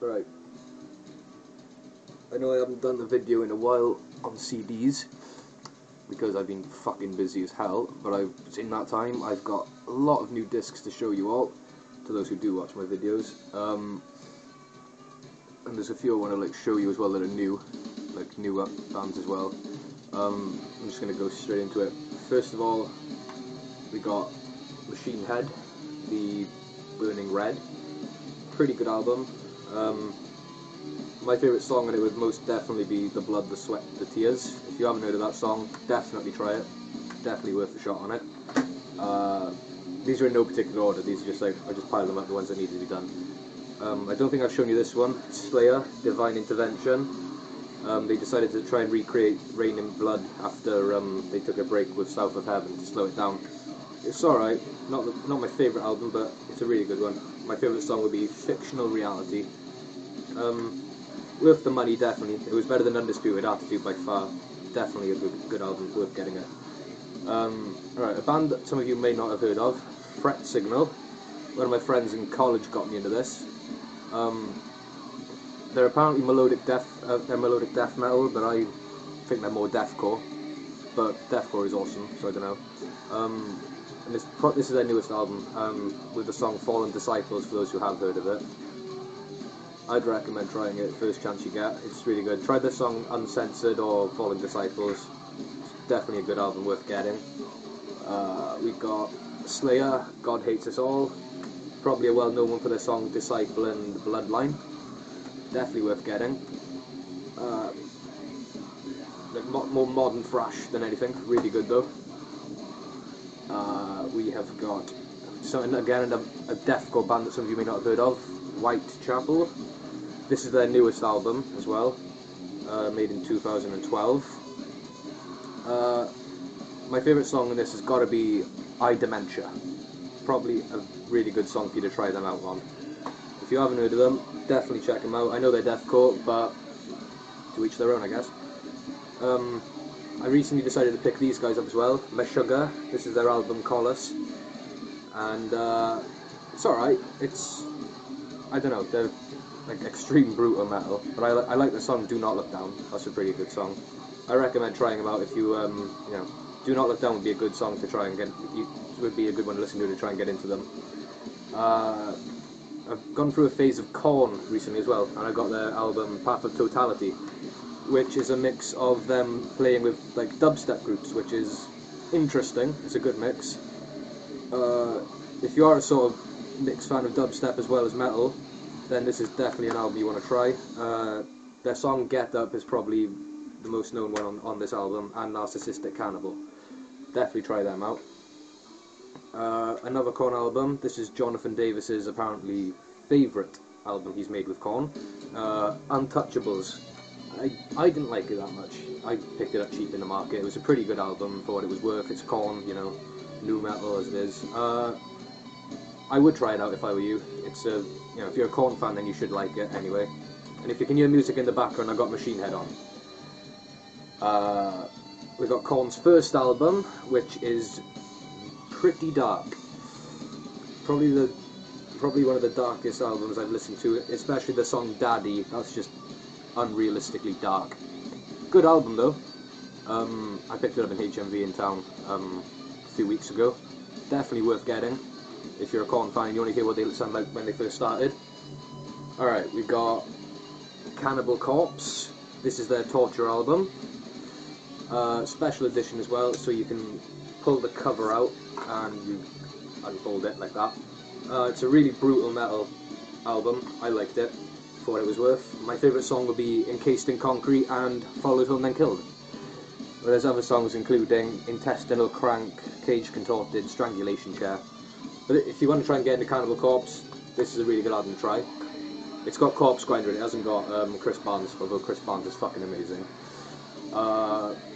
Right. I know I haven't done the video in a while on CDs because I've been fucking busy as hell, but in that time I've got a lot of new discs to show you all, to those who do watch my videos. And there's a few I want to like show you as well that are new, like new bands as well. I'm just going to go straight into it. First of all, we got Machine Head, the Burning Red. Pretty good album. My favourite song on it would most definitely be The Blood, The Sweat, The Tears. If you haven't heard of that song, definitely try it. Definitely worth a shot on it. These are in no particular order. These are just like, I just piled them up, the ones that need to be done. I don't think I've shown you this one. Slayer, Divine Intervention. They decided to try and recreate Rain in Blood after they took a break with South of Heaven to slow it down. It's alright, not my favourite album, but it's a really good one. My favourite song would be Fictional Reality. Worth the money, definitely. It was better than Undisputed Attitude by far. Definitely a good album, worth getting it. Alright, a band that some of you may not have heard of, Fret Signal. One of my friends in college got me into this. They're apparently melodic death metal, but I think they're more deathcore. But deathcore is awesome, so I don't know. And this is their newest album, with the song Fallen Disciples, for those who have heard of it. I'd recommend trying it first chance you get. It's really good. Try the song Uncensored or Fallen Disciples. It's definitely a good album worth getting. We've got Slayer, God Hates Us All. Probably a well-known one for their song Disciple and Bloodline. Definitely worth getting. Like more modern thrash than anything. Really good though. We have got again a deathcore band that some of you may not have heard of, Whitechapel. This is their newest album as well, made in 2012. My favourite song in this has got to be I Dementia. Probably a really good song for you to try them out on. If you haven't heard of them, definitely check them out. I know they're deathcore, but to each their own, I guess. I recently decided to pick these guys up as well, Meshuggah. This is their album Colossus, and it's alright. I don't know, they're like extreme brutal metal, but I like the song Do Not Look Down. That's a pretty good song. I recommend trying them out if you, you know, Do Not Look Down would be a good song to try and get, would be a good one to listen to try and get into them. I've gone through a phase of Korn recently as well, and I got their album Path of Totality, which is a mix of them playing with like dubstep groups, which is interesting. It's a good mix. If you are a sort of mixed fan of dubstep as well as metal, then this is definitely an album you want to try. Their song Get Up is probably the most known one on this album, and Narcissistic Cannibal. Definitely try them out. Another Korn album. This is Jonathan Davis's apparently favourite album he's made with Korn, Untouchables. I didn't like it that much. I picked it up cheap in the market. It was a pretty good album for what it was worth. It's Korn, you know, new metal as it is. I would try it out if I were you. It's you know, if you're a Korn fan, then you should like it anyway. And if you can hear music in the background, I've got Machine Head on. We've got Korn's first album, which is pretty dark. Probably one of the darkest albums I've listened to, especially the song Daddy. That's just unrealistically dark. Good album though. I picked it up in HMV in town a few weeks ago. Definitely worth getting if you're a Korn fan and you want to hear what they sound like when they first started. Alright, we've got Cannibal Corpse. This is their Torture album. Special edition as well, so you can pull the cover out and you unfold it like that. It's a really brutal metal album. I liked it for what it was worth. My favourite song would be Encased in Concrete and Followed Home Then Killed. But there's other songs including Intestinal Crank, Cage Contorted, Strangulation Chair. But if you want to try and get into Cannibal Corpse, this is a really good album to try. It's got Corpse Grinder in it, it hasn't got Chris Barnes, although Chris Barnes is fucking amazing.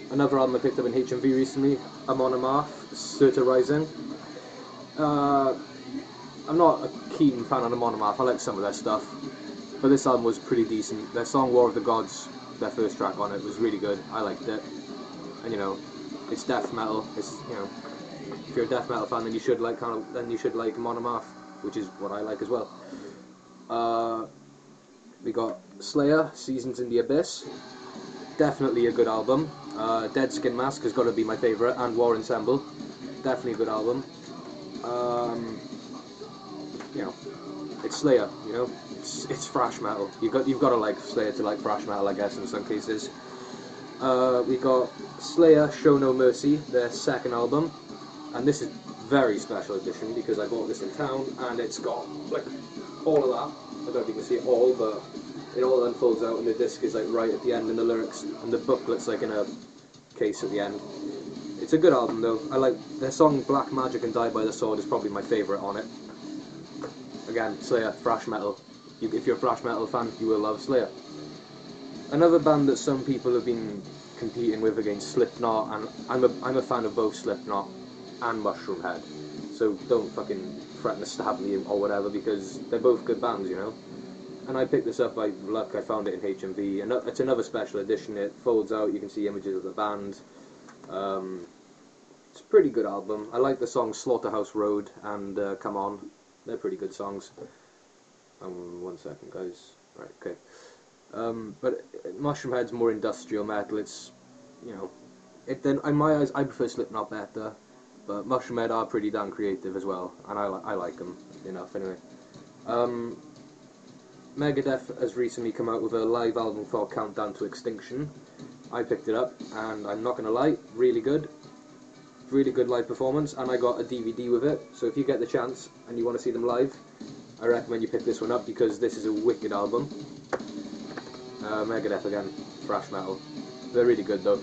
Another album I picked up in HMV recently, Amon Amarth, Surtur Rising. I'm not a keen fan of Amon Amarth, I like some of their stuff, but this album was pretty decent. Their song War of the Gods, their first track on it, was really good. I liked it. And you know, it's death metal. It's, you know, if you're a death metal fan, then you should like Amon Amarth, which is what I like as well. We got Slayer, Seasons in the Abyss. Definitely a good album. Dead Skin Mask has got to be my favourite, and War Ensemble. Definitely a good album. You know, it's Slayer. You know, it's thrash metal. You've got to like Slayer to like thrash metal, I guess, in some cases. We got Slayer, Show No Mercy, their second album, and this is very special edition because I bought this in town, and it's got like all of that. I don't know if you can see it all, but it all unfolds out, and the disc is like right at the end, and the lyrics and the booklet's like in a case at the end. It's a good album though. I like their song Black Magic and Die by the Sword is probably my favourite on it. Again, Slayer, thrash metal. If you're a thrash metal fan, you will love Slayer. Another band that some people have been competing with against Slipknot, and I'm a fan of both Slipknot and Mushroomhead, so don't fucking threaten to stab me or whatever, because they're both good bands, you know. And I picked this up by luck. I found it in HMV, and it's another special edition. It folds out, you can see images of the band. It's a pretty good album. I like the songs Slaughterhouse Road and Come On. They're pretty good songs. 1 second, guys. Right, okay. But Mushroomhead's more industrial metal. It's, you know, then in my eyes, I prefer Slipknot better, but Mushroomhead are pretty damn creative as well, and I like them enough anyway. Megadeth has recently come out with a live album called Countdown to Extinction. I picked it up, and I'm not gonna lie, really good live performance, and I got a DVD with it. So if you get the chance and you want to see them live, I recommend you pick this one up because this is a wicked album. Megadeth again, thrash metal. They're really good though.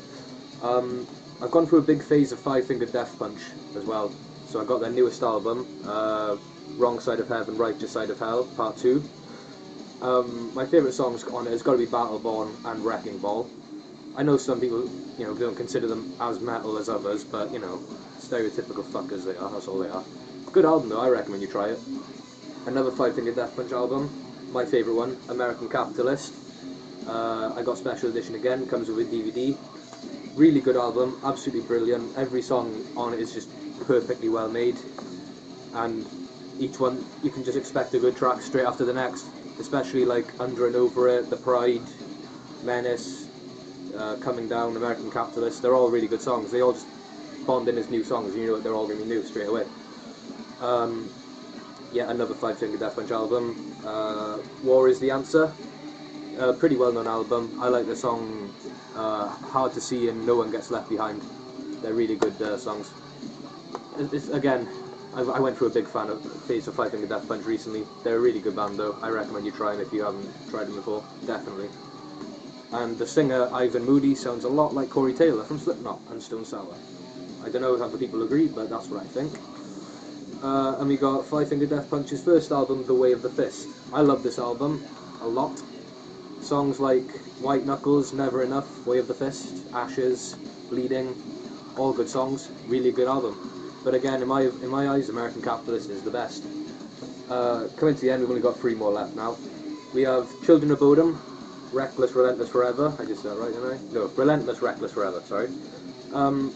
I've gone through a big phase of Five Finger Death Punch as well. So I got their newest album, Wrong Side of Heaven, Righteous Side of Hell, Part 2. My favourite songs on it has got to be Battleborn and Wrecking Ball. I know some people, you know, don't consider them as metal as others, but, you know, stereotypical fuckers they are, that's all they are. Good album though, I recommend you try it. Another Five Finger Death Punch album, my favourite one, American Capitalist. I got special edition again, comes with a DVD. Really good album, absolutely brilliant. Every song on it is just perfectly well made, and each one you can just expect a good track straight after the next. Especially like Under and Over It, The Pride, Menace, Coming Down, American Capitalist. They're all really good songs. They all just bond in as new songs, and you know they're all going to be new straight away. Yeah, another Five Finger Death Punch album. War is the Answer. Pretty well known album. I like the song Hard to See and No One Gets Left Behind. They're really good songs. Again, I went through a big phase of Five Finger Death Punch recently. They're a really good band though. I recommend you try them if you haven't tried them before. Definitely. And the singer Ivan Moody sounds a lot like Corey Taylor from Slipknot and Stone Sour. I don't know if other people agree, but that's what I think. And we got Five Finger Death Punch's first album, The Way of the Fist. I love this album a lot. Songs like White Knuckles, Never Enough, Way of the Fist, Ashes, Bleeding, all good songs. Really good album. But again, in my eyes, American Capitalist is the best. Coming to the end, we've only got 3 more left now. We have Children of Bodom, Reckless, Relentless Forever. I just said that right, didn't I? No, Relentless, Reckless Forever, sorry. I'm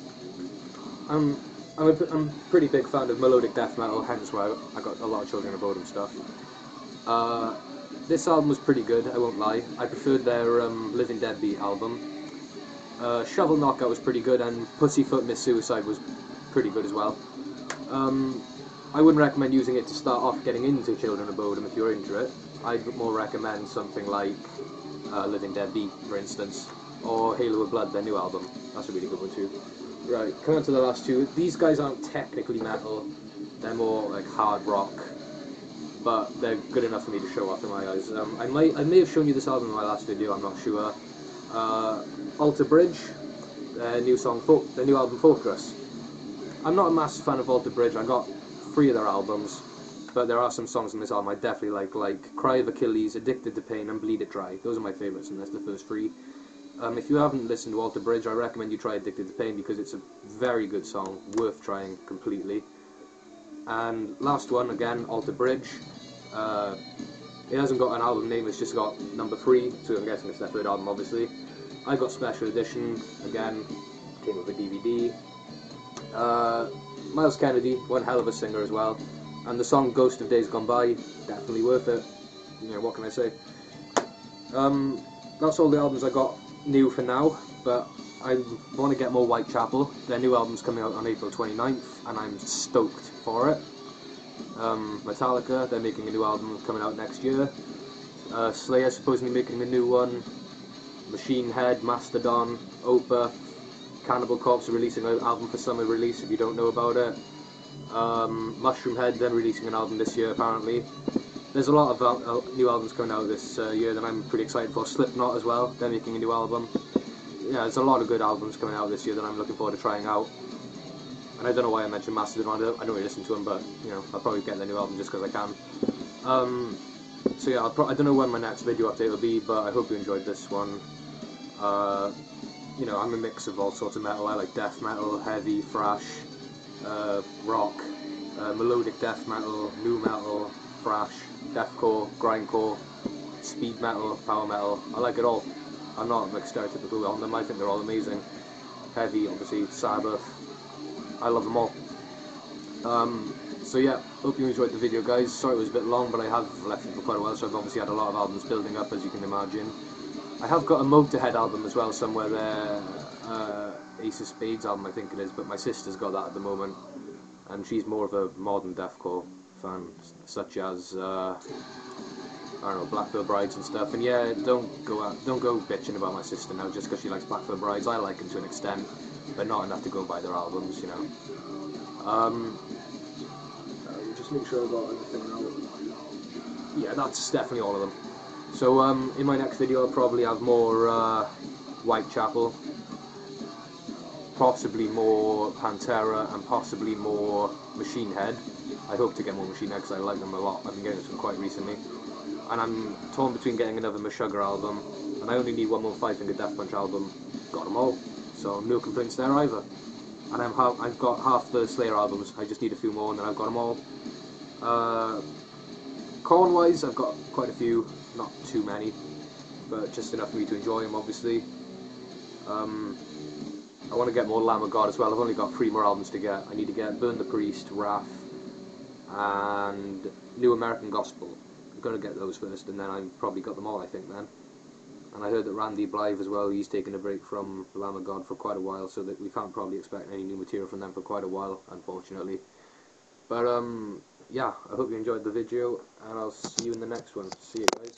a pretty big fan of melodic death metal, hence why I got a lot of Children of Bodom stuff. This album was pretty good, I won't lie. I preferred their Living Deadbeat album. Shovel Knockout was pretty good, and Pussyfoot Miss Suicide was pretty good as well. I wouldn't recommend using it to start off getting into Children of Bodom if you're into it. I'd more recommend something like Living Deadbeat, for instance, or Halo of Blood, their new album. That's a really good one too. Right, coming on to the last 2. These guys aren't technically metal, they're more like hard rock, but they're good enough for me to show off in my eyes. I may have shown you this album in my last video, I'm not sure. Alter Bridge, their new album Fortress. I'm not a massive fan of Alter Bridge. I got 3 of their albums, but there are some songs in this album I definitely like Cry of Achilles, Addicted to Pain, and Bleed It Dry. Those are my favourites, and that's the first 3. If you haven't listened to Alter Bridge, I recommend you try Addicted to Pain because it's a very good song, worth trying completely. And last one, again, Alter Bridge. It hasn't got an album name, it's just got number 3, so I'm guessing it's their 3rd album, obviously. I got Special Edition, again, came with a DVD. Miles Kennedy, one hell of a singer as well, and the song Ghost of Days Gone By, definitely worth it. You know, what can I say? That's all the albums I got new for now, but I want to get more Whitechapel. Their new album's coming out on April 29th, and I'm stoked for it. Metallica, they're making a new album coming out next year. Slayer supposedly making a new one. Machine Head, Mastodon, Opa, Cannibal Corpse are releasing an album for summer release if you don't know about it. Mushroom Head, they're releasing an album this year apparently. There's a lot of new albums coming out this year that I'm pretty excited for. Slipknot as well, they're making a new album. Yeah, there's a lot of good albums coming out this year that I'm looking forward to trying out. And I don't know why I mentioned Mastodon, I don't really listen to them, but you know, I'll probably get their new album just because I can. So yeah, I don't know when my next video update will be, but I hope you enjoyed this one. You know, I'm a mix of all sorts of metal. I like death metal, heavy, thrash, rock, melodic death metal, nu metal, thrash, deathcore, grindcore, speed metal, power metal. I like it all. I'm not like stereotypical on them. I think they're all amazing. Heavy, obviously, Sabbath. I love them all. So yeah, hope you enjoyed the video, guys. Sorry it was a bit long, but I have left it for quite a while, so I've obviously had a lot of albums building up, as you can imagine. I have got a Motorhead album as well somewhere there, Ace of Spades album I think it is, but my sister's got that at the moment, and she's more of a modern deathcore fan, such as I don't know, Black Veil Brides and stuff. And yeah, don't go bitching about my sister now just because she likes Black Veil Brides. I like them to an extent, but not enough to go and buy their albums, you know. Just make sure I got everything out. Yeah, that's definitely all of them. So in my next video I'll probably have more Whitechapel, possibly more Pantera, and possibly more Machine Head. I hope to get more Machine Head because I like them a lot. I've been getting them quite recently. And I'm torn between getting another Meshuggah album, and I only need one more Five Finger Death Punch album. Got them all, so no complaints there either. And I've got half the Slayer albums, I just need a few more and then I've got them all. Korn-wise, I've got quite a few, not too many, but just enough for me to enjoy them, obviously. I want to get more Lamb of God as well. I've only got 3 more albums to get. I need to get Burn the Priest, Wrath, and New American Gospel. I'm going to get those first, and then I've probably got them all, I think, then. And I heard that Randy Blythe as well, he's taken a break from Lamb of God for quite a while, so that we can't probably expect any new material from them for quite a while, unfortunately. But, yeah, I hope you enjoyed the video, and I'll see you in the next one. See you, guys.